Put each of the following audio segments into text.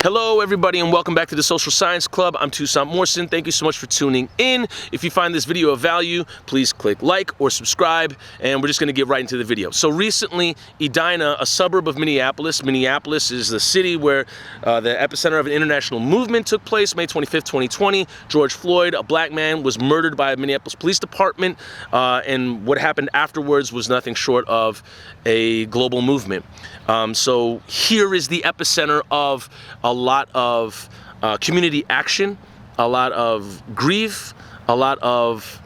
Hello everybody and welcome back to the Social Science Club. I'm Toussaint Morrison. Thank you so much for tuning in. If you find this video of value, please click like or subscribe, and we're just going to get right into the video. So recently, Edina, a suburb of Minneapolis is the city where the epicenter of an international movement took place, May 25th, 2020. George Floyd, a black man, was murdered by a Minneapolis police department, and what happened afterwards was nothing short of a global movement. So here is the epicenter of a lot of community action, a lot of grief, a lot of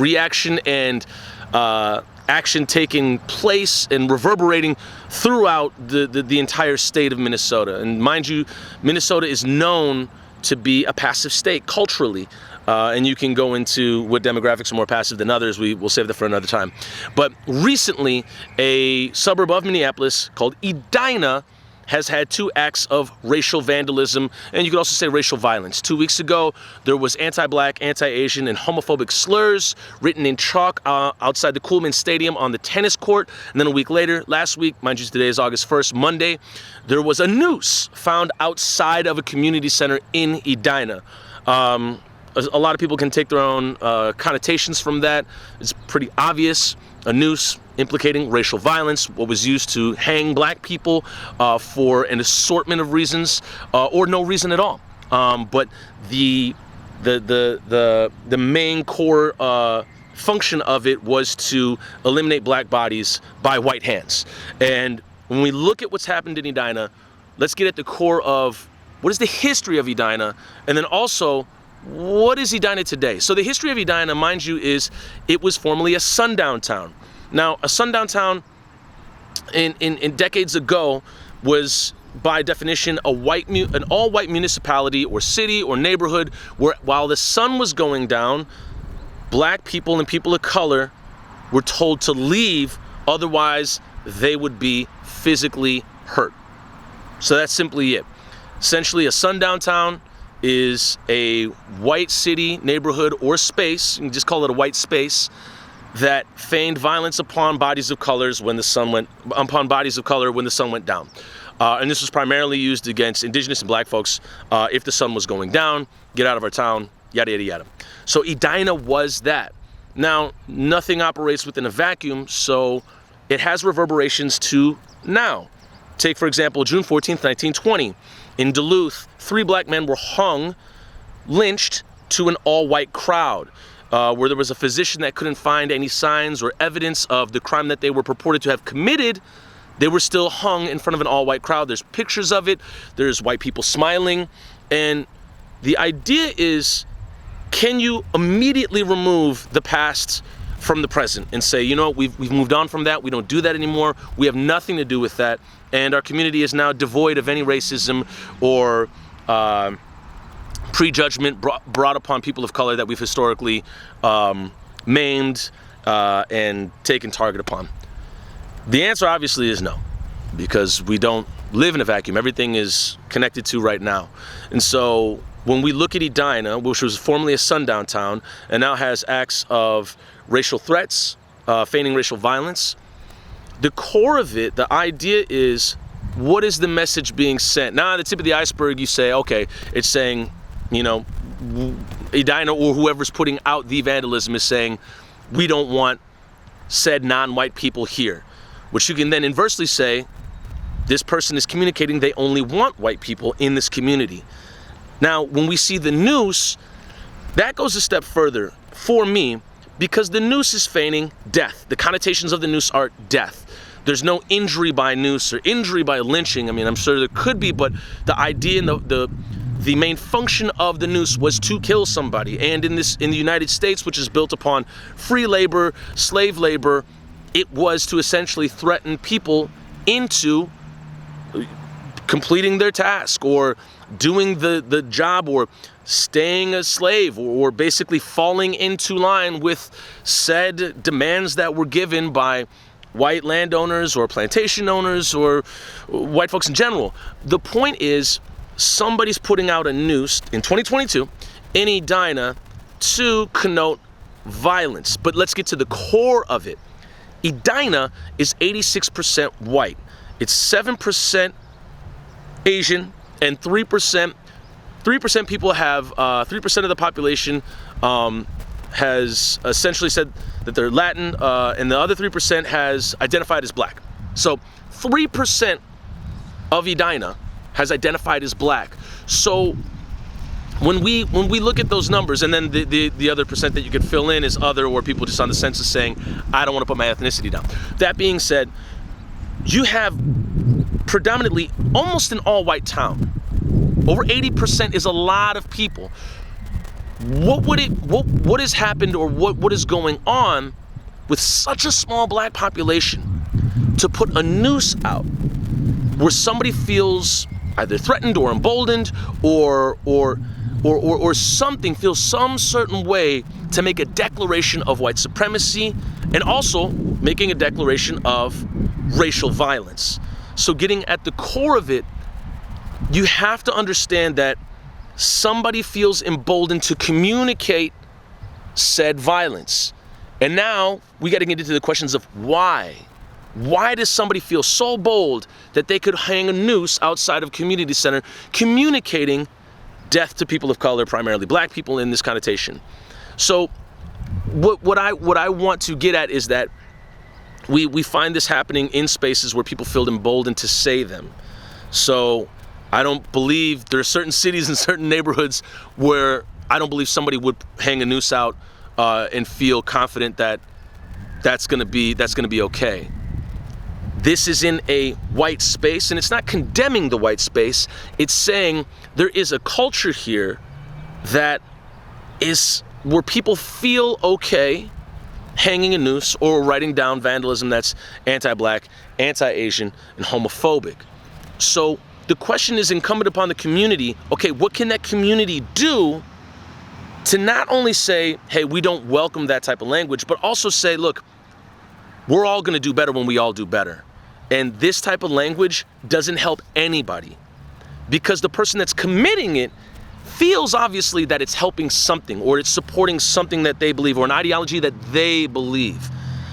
reaction and action taking place and reverberating throughout the entire state of Minnesota. And mind you, Minnesota is known to be a passive state culturally. And you can go into what demographics are more passive than others. We'll save that for another time. But recently, a suburb of Minneapolis called Edina has had 2 acts of racial vandalism, and you could also say racial violence. 2 weeks ago, there was anti-black, anti-Asian, and homophobic slurs written in chalk outside the Coolman Stadium on the tennis court. And then a week later, last week, mind you, today is August 1st, Monday, there was a noose found outside of a community center in Edina. A lot of people can take their own connotations from that. It's pretty obvious. A noose implicating racial violence, what was used to hang black people for an assortment of reasons, or no reason at all. But the main core function of it was to eliminate black bodies by white hands. And when we look at what's happened in Edina, let's get at the core of what is the history of Edina, and then also what is Edina today? So the history of Edina, mind you, is it was formerly a sundown town. Now, a sundown town in decades ago was, by definition, an all-white municipality or city or neighborhood where, while the sun was going down, black people and people of color were told to leave, otherwise they would be physically hurt. So that's simply it. Essentially, a sundown town is a white city, neighborhood, or space, you can just call it a white space, that feigned violence upon bodies of color when the sun went down. And this was primarily used against indigenous and black folks if the sun was going down, get out of our town, yada, yada, yada. So Edina was that. Now, nothing operates within a vacuum, so it has reverberations to now. Take, for example, June 14th, 1920. In Duluth, 3 black men were hung, lynched to an all-white crowd, where there was a physician that couldn't find any signs or evidence of the crime that they were purported to have committed. They were still hung in front of an all-white crowd. There's pictures of it. There's white people smiling. And the idea is, can you immediately remove the past from the present and say, you know, we've moved on from that. We don't do that anymore. We have nothing to do with that. And our community is now devoid of any racism or prejudgment brought upon people of color that we've historically maimed and taken target upon. The answer obviously is no, because we don't live in a vacuum. Everything is connected to right now. And so when we look at Edina, which was formerly a sundown town and now has acts of racial threats, feigning racial violence, the core of it, the idea is, what is the message being sent? Now, at the tip of the iceberg, you say, okay, it's saying, you know, Edina or whoever's putting out the vandalism is saying, we don't want said non-white people here. Which you can then inversely say, this person is communicating they only want white people in this community. Now, when we see the noose, that goes a step further for me, because the noose is feigning death. The connotations of the noose are death. There's no injury by noose or injury by lynching. I mean, I'm sure there could be, but the idea and the main function of the noose was to kill somebody. And in the United States, which is built upon free labor, slave labor, it was to essentially threaten people into completing their task or doing the job or staying a slave or basically falling into line with said demands that were given by white landowners or plantation owners or white folks in general. The point is, somebody's putting out a noose in 2022 in Edina to connote violence. But let's get to the core of it. Edina is 86% white. It's 7% Asian, and 3% people have 3% of the population has essentially said that they're Latin, and the other 3% has identified as black. So 3% of Edina has identified as black. So when we look at those numbers, and then the other percent that you could fill in is other, or people just on the census saying, I don't want to put my ethnicity down. That being said, you have predominantly almost an all-white town. Over 80% is a lot of people. What has happened, or what is going on with such a small black population to put a noose out where somebody feels either threatened or emboldened or something, feels some certain way to make a declaration of white supremacy, and also making a declaration of racial violence. So getting at the core of it, you have to understand that somebody feels emboldened to communicate said violence. And now we got to get into the questions of why. Why does somebody feel so bold that they could hang a noose outside of a community center communicating death to people of color, primarily black people, in this connotation? So what I want to get at is that we find this happening in spaces where people feel emboldened to say them. So I don't believe there are certain cities and certain neighborhoods where I don't believe somebody would hang a noose out and feel confident that that's gonna be okay. This is in a white space, and it's not condemning the white space. It's saying there is a culture here that is where people feel okay hanging a noose or writing down vandalism that's anti-black, anti-Asian, and homophobic. So the question is incumbent upon the community, okay, what can that community do to not only say, hey, we don't welcome that type of language, but also say, look, we're all gonna do better when we all do better. And this type of language doesn't help anybody, because the person that's committing it feels obviously that it's helping something, or it's supporting something that they believe, or an ideology that they believe.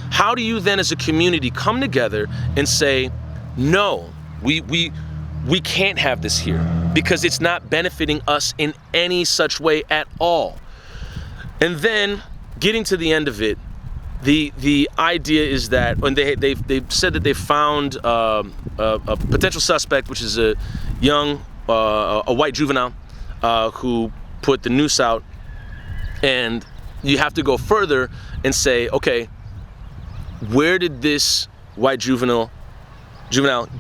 How do you then as a community come together and say, no, we can't have this here because it's not benefiting us in any such way at all? And then getting to the end of it, the idea is that when they've said that they found a potential suspect, which is a young a white juvenile who put the noose out, and you have to go further and say, okay, where did this white juvenile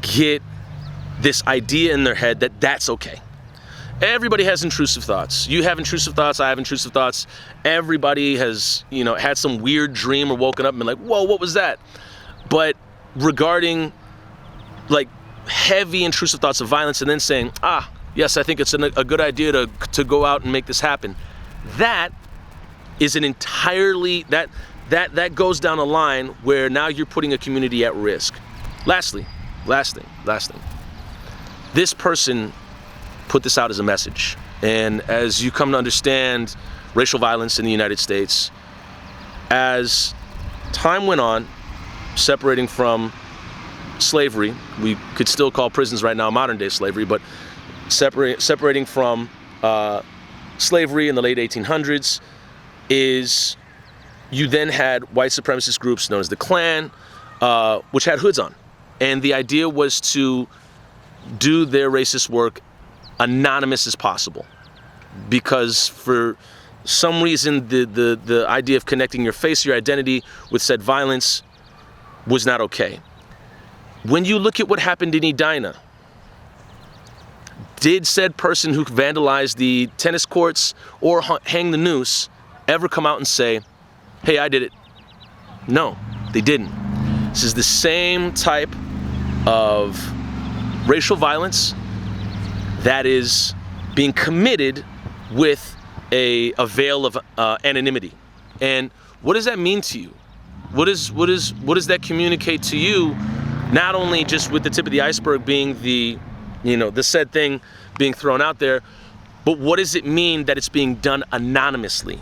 get this idea in their head that that's okay? Everybody has intrusive thoughts. You have intrusive thoughts, I have intrusive thoughts. Everybody has, had some weird dream or woken up and been like, whoa, what was that? But regarding like heavy intrusive thoughts of violence and then saying, yes, I think it's a good idea to go out and make this happen. That is an entirely, that goes down a line where now you're putting a community at risk. Last thing. This person put this out as a message. And as you come to understand racial violence in the United States, as time went on, separating from slavery, we could still call prisons right now modern day slavery, but separating from slavery in the late 1800s, is you then had white supremacist groups known as the Klan, which had hoods on. And the idea was to do their racist work anonymous as possible, because for some reason the idea of connecting your face, your identity with said violence was not okay. When you look at what happened in Edina, did said person who vandalized the tennis courts or hang the noose ever come out and say, hey, I did it? No, they didn't. This is the same type of racial violence that is being committed with a veil of anonymity. And what does that mean to you? What does that communicate to you? Not only just with the tip of the iceberg being the said thing being thrown out there, but what does it mean that it's being done anonymously?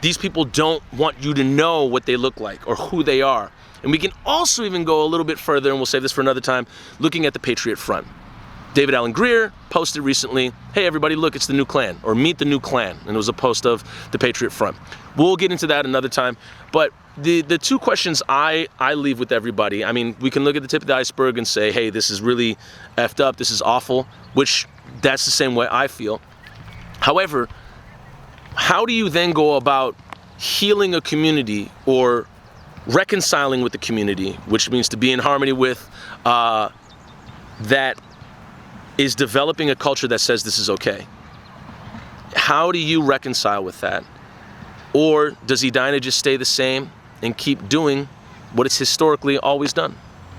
These people don't want you to know what they look like or who they are. And we can also even go a little bit further, and we'll save this for another time, looking at the Patriot Front. David Allen Greer posted recently, hey everybody, look, it's the new Klan, or meet the new Klan. And it was a post of the Patriot Front. We'll get into that another time. But the two questions I leave with everybody, I mean, we can look at the tip of the iceberg and say, hey, this is really effed up, this is awful, which that's the same way I feel. However, how do you then go about healing a community or reconciling with the community, which means to be in harmony with, that is developing a culture that says this is okay? How do you reconcile with that? Or does Edina just stay the same and keep doing what it's historically always done?